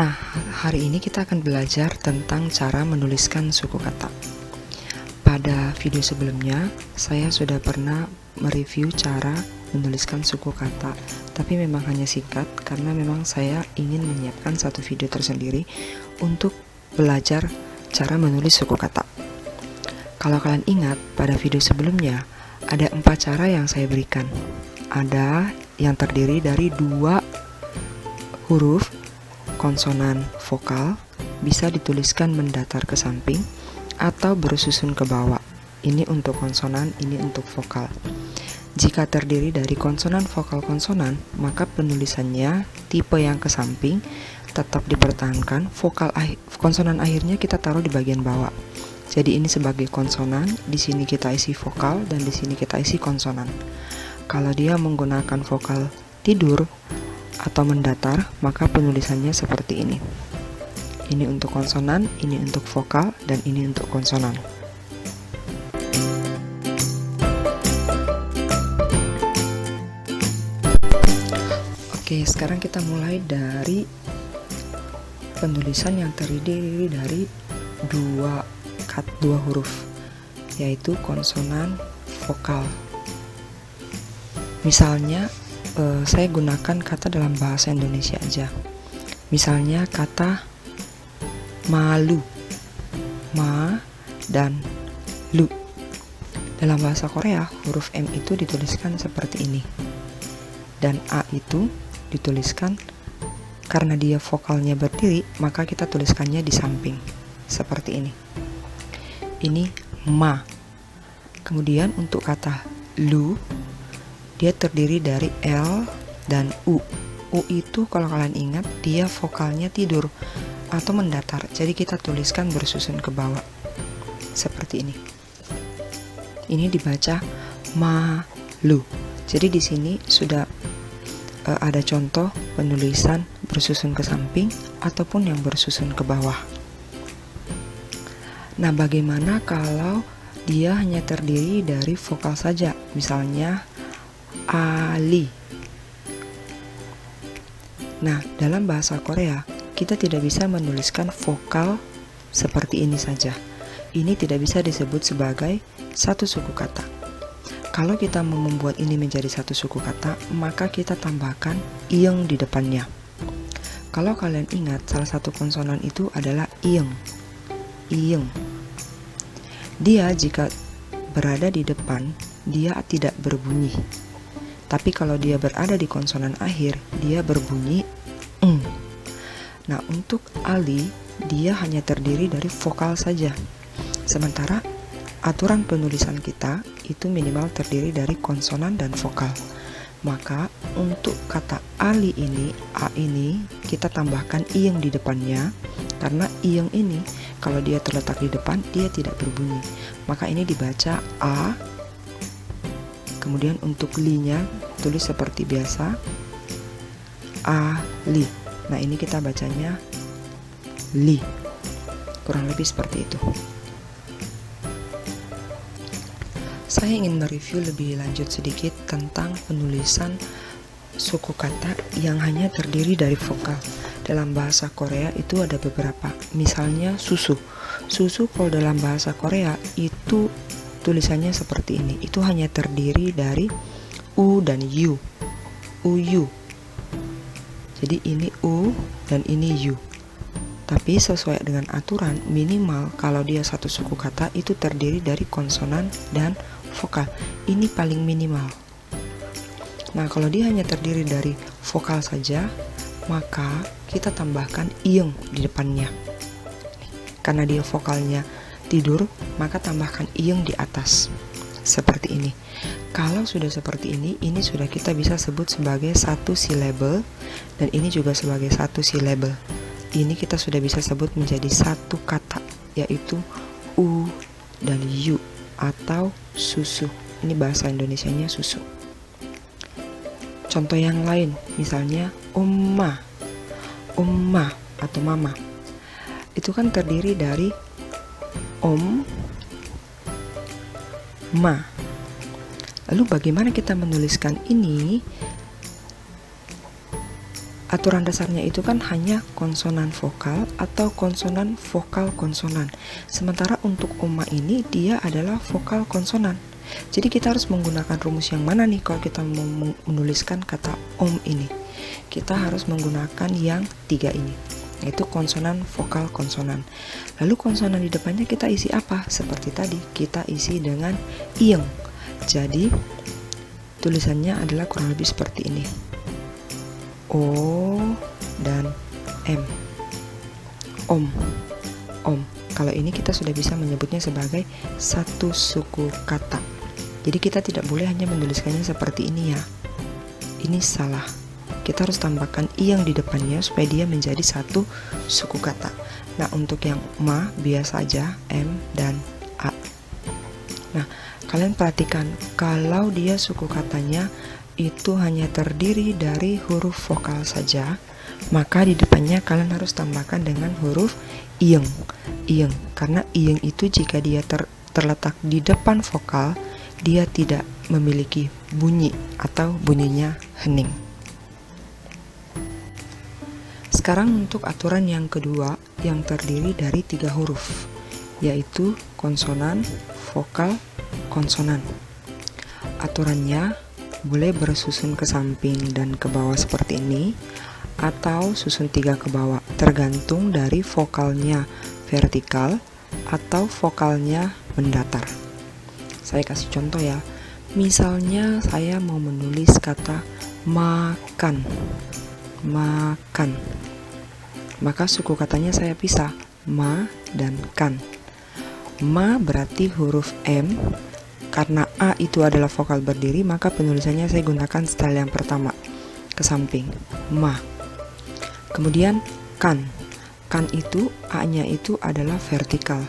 Nah, hari ini kita akan belajar tentang cara menuliskan suku kata. Pada video sebelumnya, saya sudah pernah mereview cara menuliskan suku kata, tapi memang hanya singkat karena memang saya ingin menyiapkan satu video tersendiri untuk belajar cara menulis suku kata. Kalau kalian ingat, pada video sebelumnya ada 4 cara yang saya berikan. Ada yang terdiri dari 2 huruf konsonan vokal, bisa dituliskan mendatar ke samping atau bersusun ke bawah. Ini untuk konsonan, ini untuk vokal. Jika terdiri dari konsonan vokal konsonan, maka penulisannya tipe yang ke samping tetap dipertahankan, konsonan akhirnya kita taruh di bagian bawah. Jadi ini sebagai konsonan, di sini kita isi vokal dan di sini kita isi konsonan. Kalau dia menggunakan vokal tidur atau mendatar, maka penulisannya seperti ini. Ini untuk konsonan, ini untuk vokal, dan ini untuk konsonan. Oke, sekarang kita mulai dari penulisan yang terdiri dari dua huruf, yaitu konsonan vokal. Misalnya saya gunakan kata dalam bahasa Indonesia aja. Misalnya kata malu, ma dan lu. Dalam bahasa Korea, huruf M itu dituliskan seperti ini, dan A itu dituliskan karena dia vokalnya berdiri, maka kita tuliskannya di samping seperti ini. Ini ma. Kemudian untuk kata lu, dia terdiri dari L dan U. U itu kalau kalian ingat, dia vokalnya tidur atau mendatar. Jadi kita tuliskan bersusun ke bawah. Seperti ini. Ini dibaca malu. Jadi di sini sudah ada contoh penulisan bersusun ke samping ataupun yang bersusun ke bawah. Nah, bagaimana kalau dia hanya terdiri dari vokal saja? Misalnya Ali. Nah, dalam bahasa Korea, kita tidak bisa menuliskan vokal seperti ini saja. Ini tidak bisa disebut sebagai satu suku kata. Kalau kita mau membuat ini menjadi satu suku kata, maka kita tambahkan ing di depannya. Kalau kalian ingat, salah satu konsonan itu adalah ing. Ing. Dia jika berada di depan, dia tidak berbunyi. Tapi kalau dia berada di konsonan akhir, dia berbunyi eng. Nah, untuk Ali, dia hanya terdiri dari vokal saja. Sementara aturan penulisan kita itu minimal terdiri dari konsonan dan vokal. Maka untuk kata Ali ini, A ini, kita tambahkan ing di depannya. Karena ing ini, kalau dia terletak di depan, dia tidak berbunyi. Maka ini dibaca A. Kemudian untuk li-nya tulis seperti biasa, Ali. Nah, ini kita bacanya li. Kurang lebih seperti itu. Saya ingin mereview lebih lanjut sedikit tentang penulisan suku kata yang hanya terdiri dari vokal. Dalam bahasa Korea itu ada beberapa. Misalnya susu. Susu kalau dalam bahasa Korea itu tulisannya seperti ini. Itu hanya terdiri dari U dan U. U. Jadi ini U dan ini U. Tapi sesuai dengan aturan, minimal kalau dia satu suku kata itu terdiri dari konsonan dan vokal. Ini paling minimal. Nah, kalau dia hanya terdiri dari vokal saja, maka kita tambahkan ing di depannya. Karena dia vokalnya tidur, maka tambahkan ing di atas. Seperti ini. Kalau sudah seperti ini sudah kita bisa sebut sebagai satu silabel, dan ini juga sebagai satu silabel. Ini kita sudah bisa sebut menjadi satu kata, yaitu U dan U atau susu. Ini bahasa Indonesianya susu. Contoh yang lain, misalnya umma atau mama. Itu kan terdiri dari ma. Lalu bagaimana kita menuliskan ini? aturan dasarnya itu kan hanya konsonan vokal atau konsonan vokal konsonan. Sementara untuk oma ini dia adalah vokal konsonan. Jadi kita harus menggunakan rumus yang mana nih kalau kita mau menuliskan kata om ini? Kita harus menggunakan yang 3 ini, yaitu konsonan vokal konsonan. Lalu konsonan di depannya kita isi apa? Seperti tadi, kita isi dengan ieng. Jadi tulisannya adalah kurang lebih seperti ini. O dan M. Om. Kalau ini kita sudah bisa menyebutnya sebagai satu suku kata. Jadi kita tidak boleh hanya menuliskannya seperti ini ya. Ini salah. Kita harus tambahkan i yang di depannya supaya dia menjadi satu suku kata. Nah, untuk yang ma biasa aja M dan A. Nah, kalian perhatikan kalau dia suku katanya itu hanya terdiri dari huruf vokal saja, maka di depannya kalian harus tambahkan dengan huruf ieng. Karena ieng itu jika dia terletak di depan vokal, dia tidak memiliki bunyi atau bunyinya hening. Sekarang untuk aturan yang kedua yang terdiri dari 3 huruf, yaitu konsonan, vokal, konsonan. Aturannya boleh bersusun ke samping dan ke bawah seperti ini, atau susun 3 ke bawah, tergantung dari vokalnya vertikal atau vokalnya mendatar. Saya kasih contoh ya. Misalnya saya mau menulis kata makan. Maka suku katanya saya pisah, ma dan kan. Ma berarti huruf M. Karena A itu adalah vokal berdiri, maka penulisannya saya gunakan style yang pertama, ke samping, ma. Kemudian kan itu A-nya itu adalah vertikal,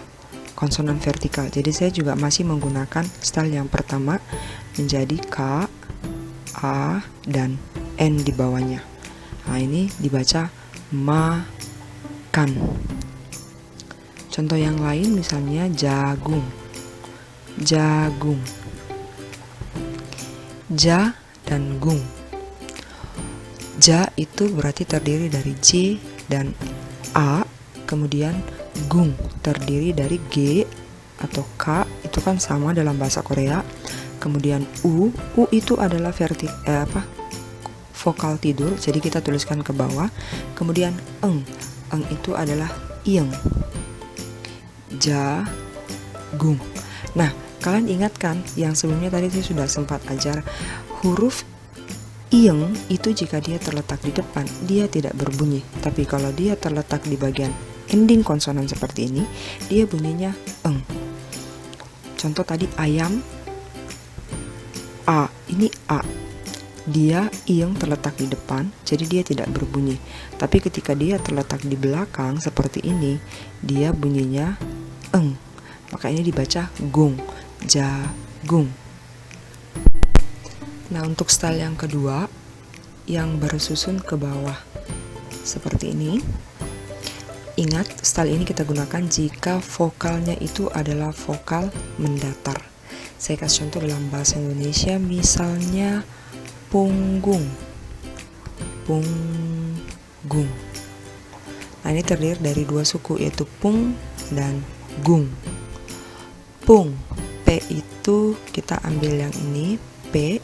konsonan vertikal. Jadi saya juga masih menggunakan style yang pertama, menjadi K, A, dan N di bawahnya. Nah, ini dibaca makan. Contoh yang lain misalnya jagung. Ja dan gung. Ja itu berarti terdiri dari J dan A, kemudian gung terdiri dari G atau K, itu kan sama dalam bahasa Korea. Kemudian U itu adalah vokal tidur, jadi kita tuliskan ke bawah. Kemudian eng itu adalah ieng. Jagung. Nah, kalian ingat kan yang sebelumnya tadi saya sudah sempat ajar, huruf ieng itu jika dia terletak di depan, dia tidak berbunyi. Tapi kalau dia terletak di bagian ending konsonan seperti ini, dia bunyinya eng. Contoh tadi ayam, A, ini A. Dia ieng terletak di depan, jadi dia tidak berbunyi. Tapi ketika dia terletak di belakang seperti ini, dia bunyinya eng. Maka ini dibaca gung, jagung. Nah, untuk style yang kedua yang bersusun ke bawah seperti ini. Ingat, style ini kita gunakan jika vokalnya itu adalah vokal mendatar. Saya kasih contoh dalam bahasa Indonesia, misalnya punggung. Nah, ini terdiri dari 2 suku, yaitu pung dan gung. Pung, P itu kita ambil yang ini, P.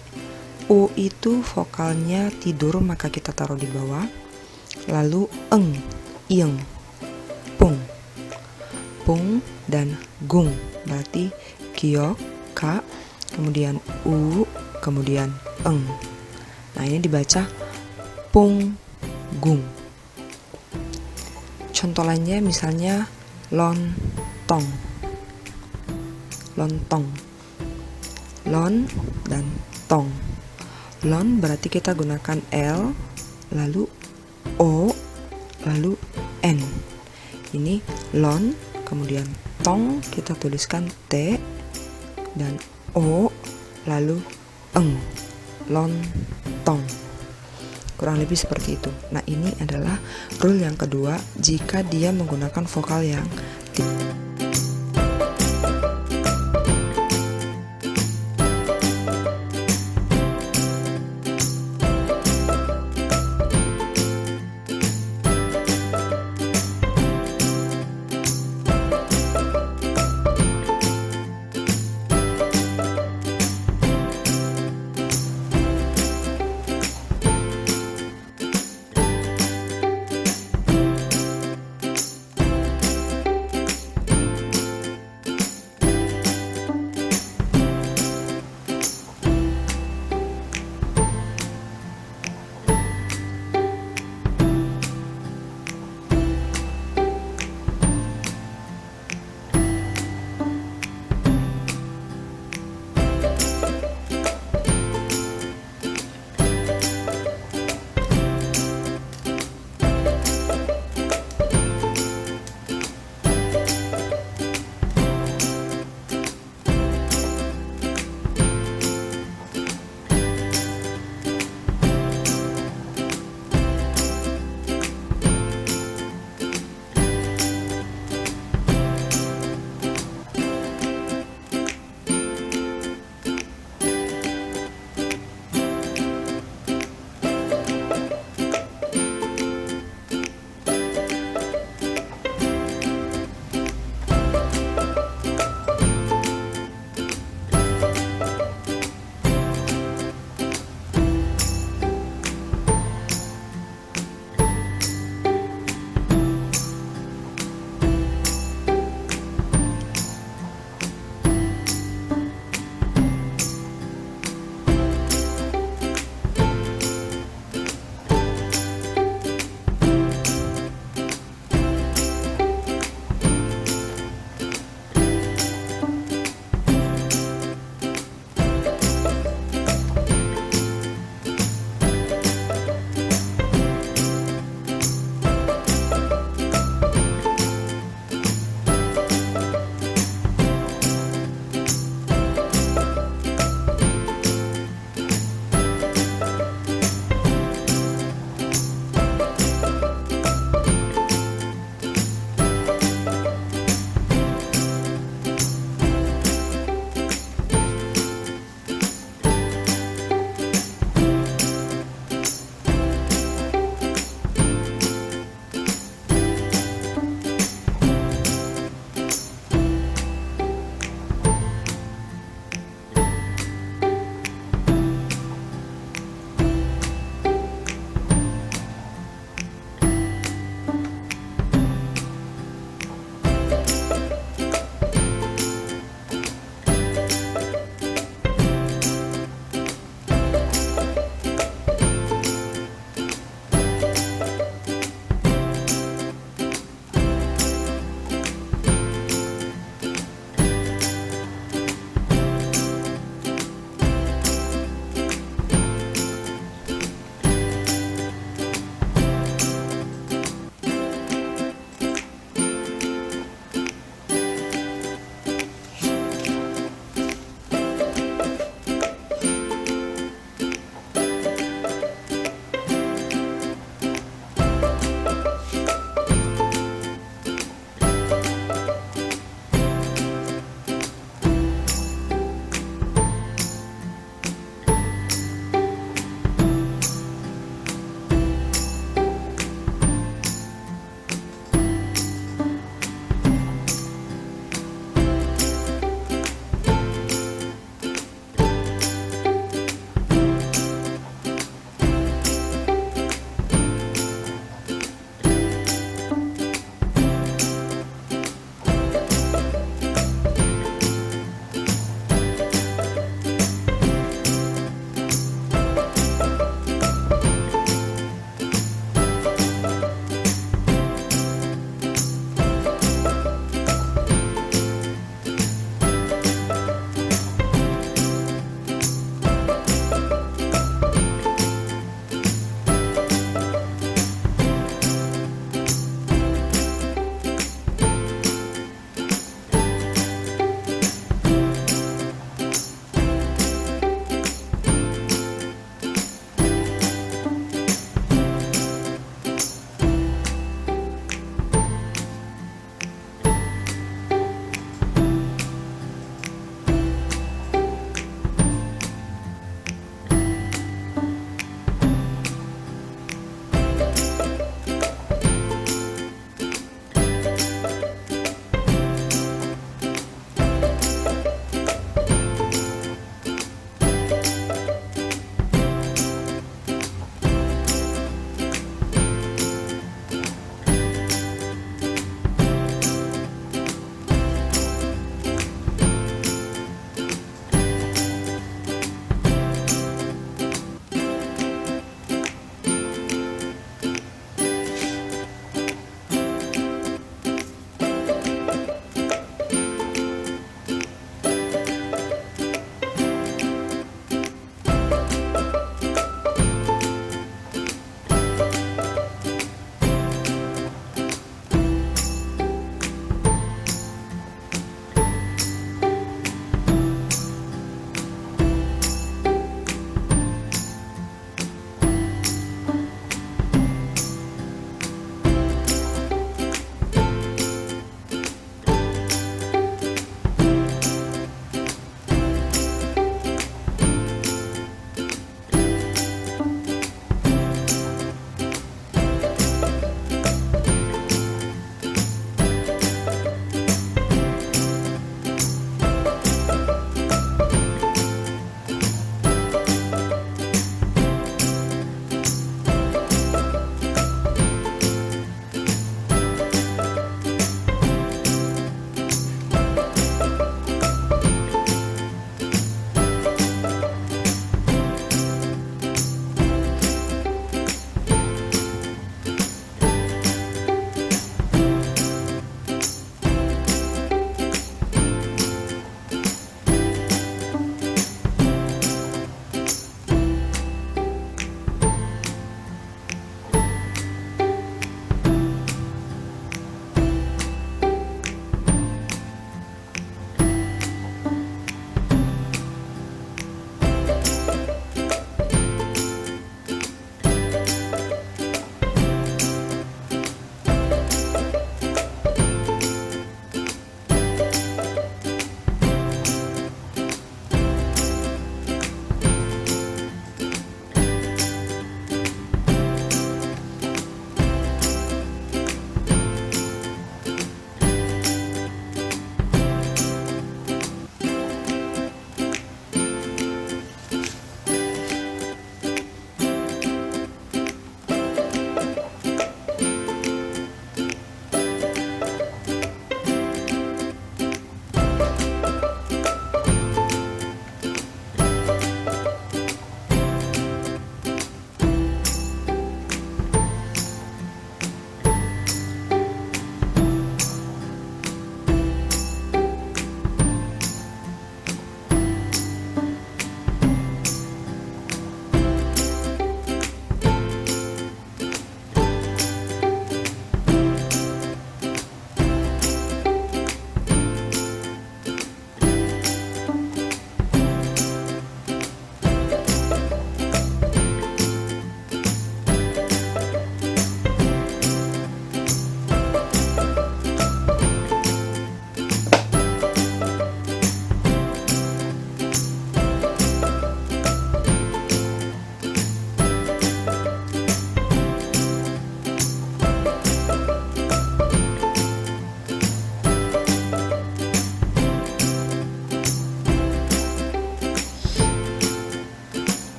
U itu vokalnya tidur, maka kita taruh di bawah. Lalu eng, ieng, pung dan gung, berarti kiok, ka, kemudian u, kemudian eng. Nah, ini dibaca punggung. Contoh lainnya misalnya lontong. Lon dan tong. Lon berarti kita gunakan L, lalu O, lalu N. Ini lon, kemudian tong kita tuliskan T, dan O, lalu eng. Lontong. Kurang lebih seperti itu. Nah, ini adalah rule yang kedua jika dia menggunakan vokal yang